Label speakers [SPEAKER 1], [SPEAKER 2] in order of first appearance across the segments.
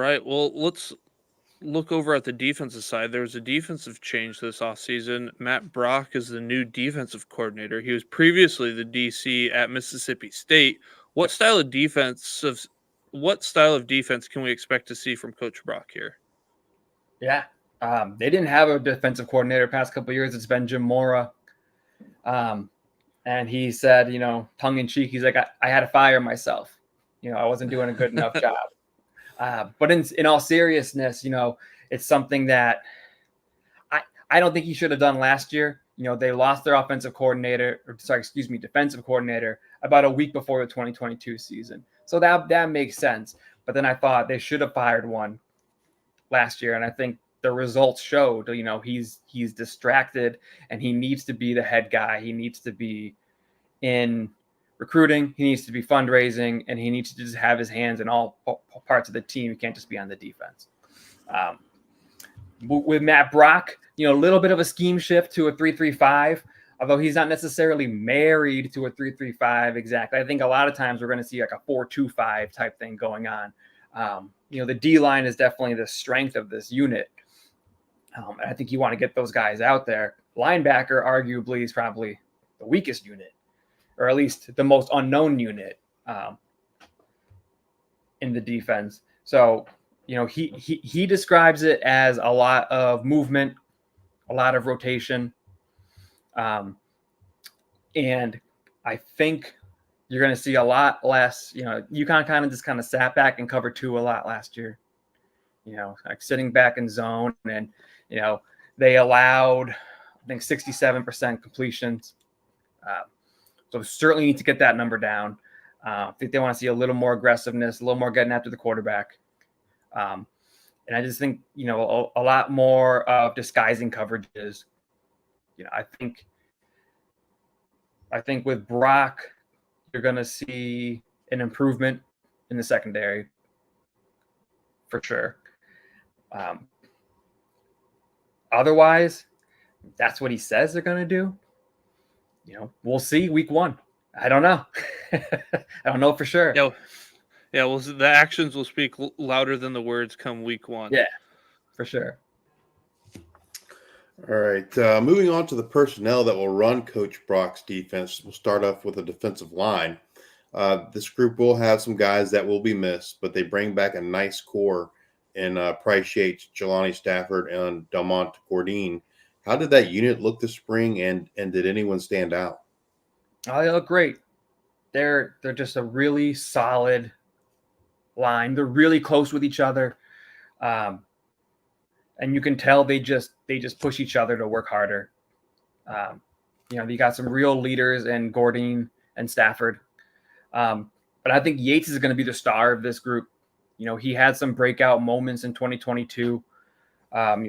[SPEAKER 1] right. Well, let's look over at the defensive side. There was a defensive change this offseason. Matt Brock is the new defensive coordinator. He was previously the DC at Mississippi State. What style of defense can we expect to see from Coach Brock here?
[SPEAKER 2] Yeah. They didn't have a defensive coordinator past couple of years. It's been Jim Mora. And he said, tongue in cheek, he's like, I had to fire myself. I wasn't doing a good enough job. But in all seriousness, it's something that I don't think he should have done last year. They lost their defensive coordinator about a week before the 2022 season. So that makes sense. But then I thought they should have fired one last year. And I think the results showed, he's distracted and he needs to be the head guy. He needs to be in recruiting. He needs to be fundraising, and he needs to just have his hands in all parts of the team. He can't just be on the defense. With Matt Brock, a little bit of a scheme shift to a 3-3-5, although he's not necessarily married to a 3-3-5 exactly. I think a lot of times we're going to see like a 4-2-5 type thing going on. The D line is definitely the strength of this unit. And I think you want to get those guys out there. Linebacker, arguably, is probably the weakest unit, or at least the most unknown unit in the defense. So, he describes it as a lot of movement, a lot of rotation. And I think you're going to see a lot less. UConn kind of sat back and covered two a lot last year. Like sitting back in zone, and they allowed, I think, 67% completions. So certainly need to get that number down. I think they want to see a little more aggressiveness, a little more getting after the quarterback. And I just think, a lot more of disguising coverages. I think with Brock, you're going to see an improvement in the secondary for sure. Otherwise, that's what he says they're going to do. We'll see week one. I don't know. I don't know for sure.
[SPEAKER 1] Yeah. Well, the actions will speak louder than the words come week one.
[SPEAKER 2] Yeah, for sure.
[SPEAKER 3] All right. Moving on to the personnel that will run Coach Brock's defense. We'll start off with a defensive line. This group will have some guys that will be missed, but they bring back a nice core in Price Yates, Jelani Stafford, and Delmont Gordine. How did that unit look this spring, and did anyone stand out?
[SPEAKER 2] Oh, they look great. They're just a really solid line. They're really close with each other, and you can tell they just push each other to work harder. You got some real leaders in Gordine and Stafford, but I think Yates is going to be the star of this group. He had some breakout moments in 2022.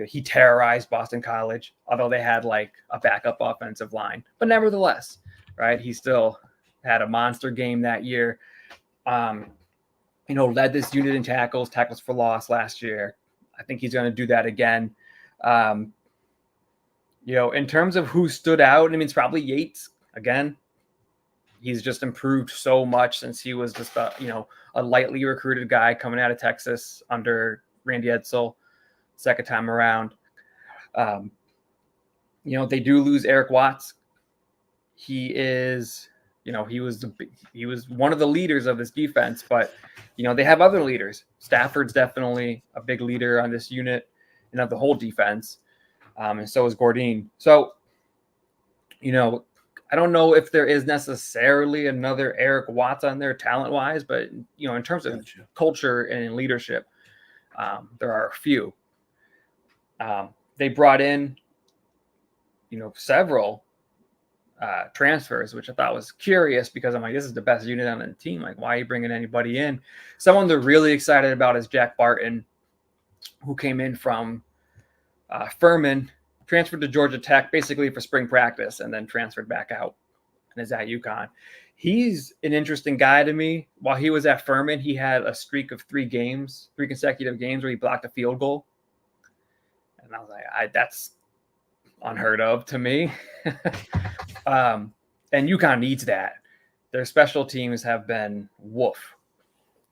[SPEAKER 2] He terrorized Boston College, although they had like a backup offensive line. But nevertheless, right, he still had a monster game that year. Led this unit in tackles for loss last year. I think he's going to do that again. In terms of who stood out, it's probably Yates again. He's just improved so much since he was just a lightly recruited guy coming out of Texas under Randy Edsall. Second time around. They do lose Eric Watts. He is, he was one of the leaders of this defense, but they have other leaders. Stafford's definitely a big leader on this unit and of the whole defense. And so is Gordine. So, I don't know if there is necessarily another Eric Watts on there talent-wise, but, in terms of culture and leadership, there are a few. They brought in, several transfers, which I thought was curious because I'm like, this is the best unit on the team. Like, why are you bringing anybody in? Someone they're really excited about is Jack Barton, who came in from Furman, transferred to Georgia Tech basically for spring practice, and then transferred back out and is at UConn. He's an interesting guy to me. While he was at Furman, he had a streak of 3 consecutive games where he blocked a field goal. And I was like, that's unheard of to me. And UConn needs that. Their special teams have been woof.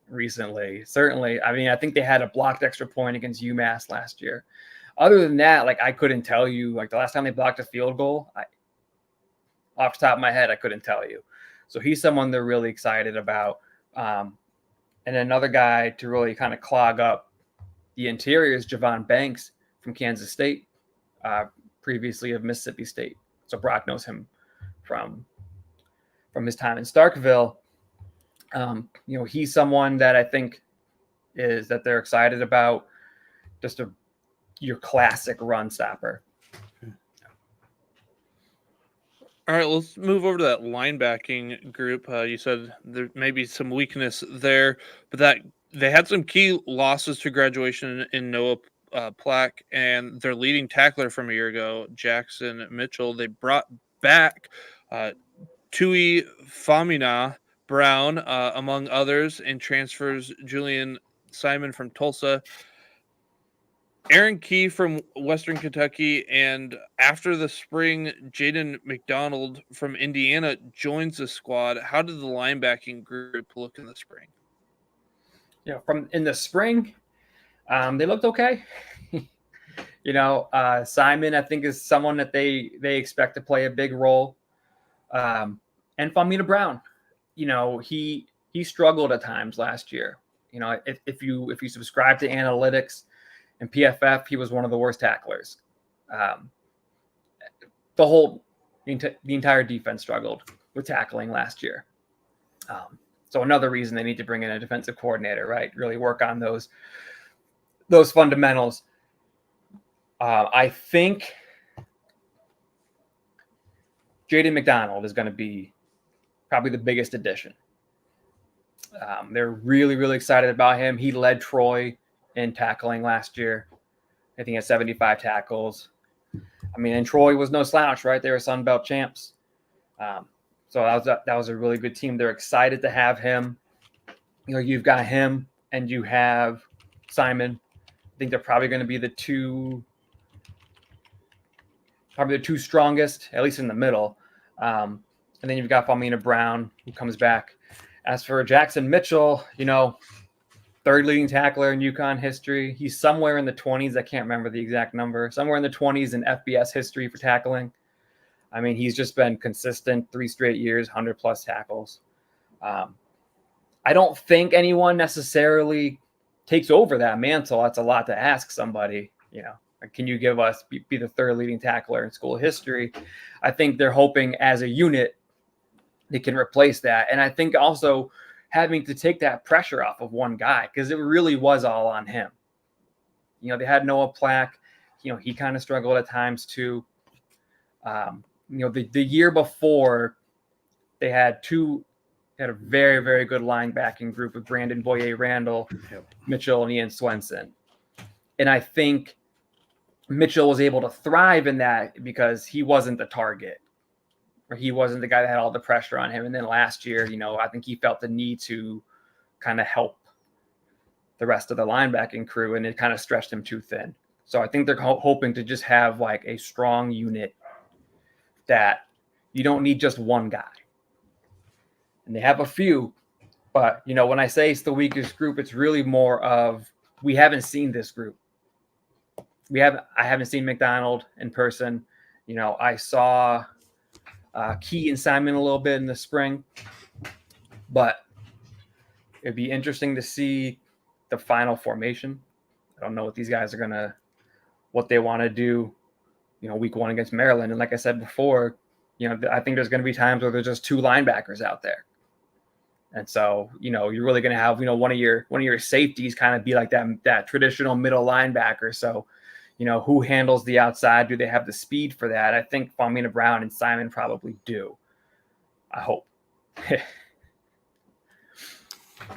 [SPEAKER 2] recently. Certainly. I mean, I think they had a blocked extra point against UMass last year. Other than that, like I couldn't tell you, like the last time they blocked a field goal, off the top of my head, I couldn't tell you. So he's someone they're really excited about. And another guy to really kind of clog up the interior is Javon Banks from Kansas State, previously of Mississippi State. So Brock knows him from his time in Starkville. He's someone that I think is that they're excited about. Just your classic run stopper.
[SPEAKER 1] All right, let's move over to that linebacking group. You said there may be some weakness there, but that they had some key losses to graduation in Noah Plack and their leading tackler from a year ago, Jackson Mitchell. They brought back Tui Famina Brown, among others, and transfers Julian Simon from Tulsa, Aaron Key from Western Kentucky, and after the spring, Jaden McDonald from Indiana joins the squad. How did the linebacking group look in the spring?
[SPEAKER 2] Yeah, from in the spring, they looked okay. Simon, I think, is someone that they expect to play a big role. And Famina Brown, he struggled at times last year. If you subscribe to analytics and PFF, he was one of the worst tacklers. The entire defense struggled with tackling last year. So another reason they need to bring in a defensive coordinator, right? Really work on those fundamentals. I think Jaden McDonald is going to be probably the biggest addition. They're really, really excited about him. He led Troy in tackling last year. I think he had 75 tackles. I mean, and Troy was no slouch, right? They were Sun Belt champs. So that was a really good team. They're excited to have him. You've got him and you have Simon. I think they're probably going to be the two strongest, at least in the middle. And then you've got Famina Brown, who comes back. As for Jackson Mitchell, third leading tackler in UConn history. He's somewhere in the 20s. I can't remember the exact number. Somewhere in the 20s in FBS history for tackling. I mean, he's just been consistent 3 straight years, 100-plus tackles. I don't think anyone necessarily takes over that mantle. That's a lot to ask somebody. Can you give us be the third leading tackler in school history? I think they're hoping as a unit they can replace that. And I think also having to take that pressure off of one guy, because it really was all on him. They had Noah Plack. He kind of struggled at times too. The year before, they had a very, very good linebacking group with Brandon Boyer-Randall, Mitchell, and Ian Swenson. And I think Mitchell was able to thrive in that because he wasn't the target, or he wasn't the guy that had all the pressure on him. And then last year, I think he felt the need to kind of help the rest of the linebacking crew, and it kind of stretched him too thin. So I think they're hoping to just have like a strong unit that you don't need just one guy. And they have a few, but when I say it's the weakest group, it's really more of we haven't seen this group. I haven't seen McDonald in person. I saw Key and Simon a little bit in the spring, but it'd be interesting to see the final formation. I don't know what these guys are what they want to do, week 1 against Maryland. And like I said before, I think there's going to be times where there's just 2 linebackers out there. And so, you're really going to have, one of your safeties kind of be like that traditional middle linebacker. So, who handles the outside? Do they have the speed for that? I think Famina Brown and Simon probably do. I hope.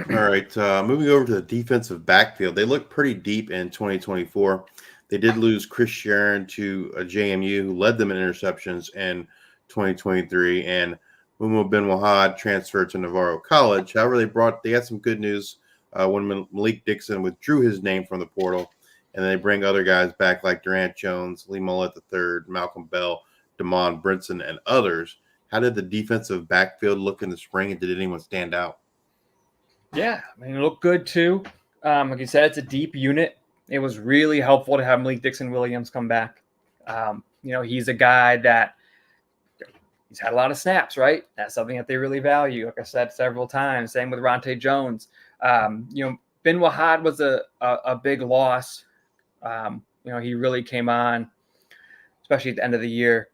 [SPEAKER 3] All right. Moving over to the defensive backfield. They look pretty deep in 2024. They did lose Chris Sharon to JMU, who led them in interceptions in 2023, and Mumo Ben Wahad transferred to Navarro College. However, they had some good news when Malik Dixon withdrew his name from the portal, and they bring other guys back like Durant Jones, Lee Mullet III, Malcolm Bell, Damon Brinson, and others. How did the defensive backfield look in the spring, and did anyone stand out?
[SPEAKER 2] Yeah, I mean, it looked good too. Like you said, it's a deep unit. It was really helpful to have Malik Dixon-Williams come back. He's a guy that he's had a lot of snaps, right? That's something that they really value. Like I said several times. Same with Ronte Jones. Ben Wahad was a big loss. He really came on, especially at the end of the year.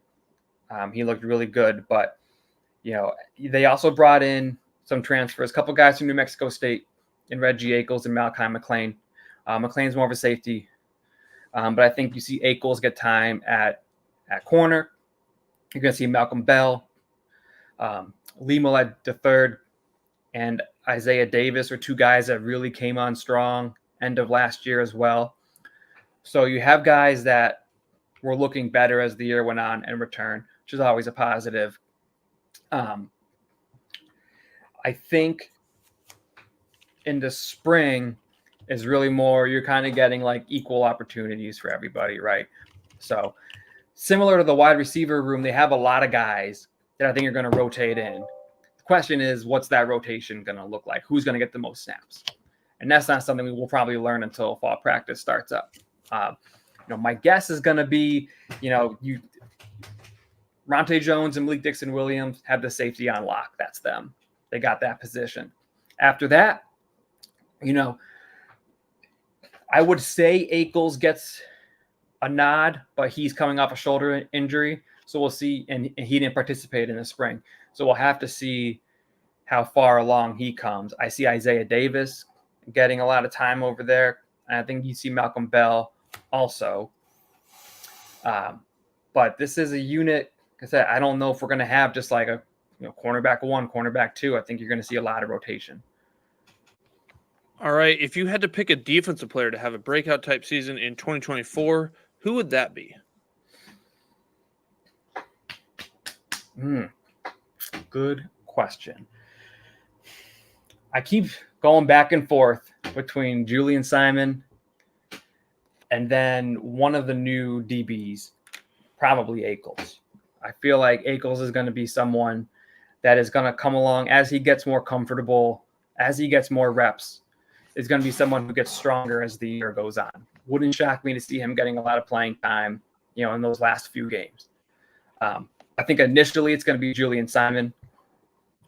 [SPEAKER 2] He looked really good, but they also brought in some transfers, a couple guys from New Mexico State, in Reggie Akles and Malachi McLean. McLean's more of a safety, but I think you see Akles get time at corner. You're going to see Malcolm Bell, Lee Millett III, and Isaiah Davis are two guys that really came on strong end of last year as well. So you have guys that were looking better as the year went on and return, which is always a positive. I think in the spring is really more, you're kind of getting like equal opportunities for everybody, right? So similar to the wide receiver room, they have a lot of guys that I think are going to rotate in. The question is, what's that rotation going to look like? Who's going to get the most snaps? And that's not something we will probably learn until fall practice starts up. My guess is going to be, Ronte Jones and Malik Dixon-Williams have the safety on lock. That's them. They got that position. After that, I would say Akles gets a nod, but he's coming off a shoulder injury. So we'll see. And he didn't participate in the spring. So we'll have to see how far along he comes. I see Isaiah Davis getting a lot of time over there. And I think you see Malcolm Bell also. But this is a unit, like I said, I don't know if we're going to have just like a cornerback 1, cornerback 2. I think you're going to see a lot of rotation.
[SPEAKER 1] All right. If you had to pick a defensive player to have a breakout type season in 2024, who would that be?
[SPEAKER 2] Good question. I keep going back and forth between Julian Simon and then one of the new DBs, probably Akles. I feel like Akles is going to be someone that is going to come along as he gets more comfortable, as he gets more reps, is going to be someone who gets stronger as the year goes on. Wouldn't shock me to see him getting a lot of playing time, in those last few games. I think initially it's going to be Julian Simon.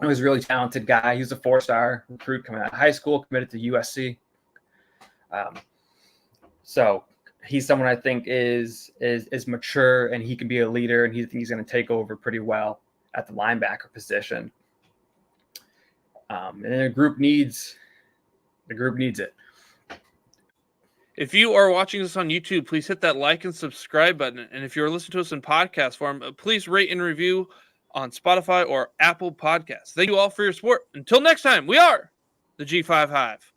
[SPEAKER 2] He was a really talented guy. He was a 4-star recruit coming out of high school, committed to USC. So he's someone I think is mature, and he can be a leader, and he's going to take over pretty well at the linebacker position. And the group needs it.
[SPEAKER 1] If you are watching this on YouTube, please hit that like and subscribe button. And if you're listening to us in podcast form, please rate and review on Spotify or Apple Podcasts. Thank you all for your support. Until next time, we are the G5 Hive.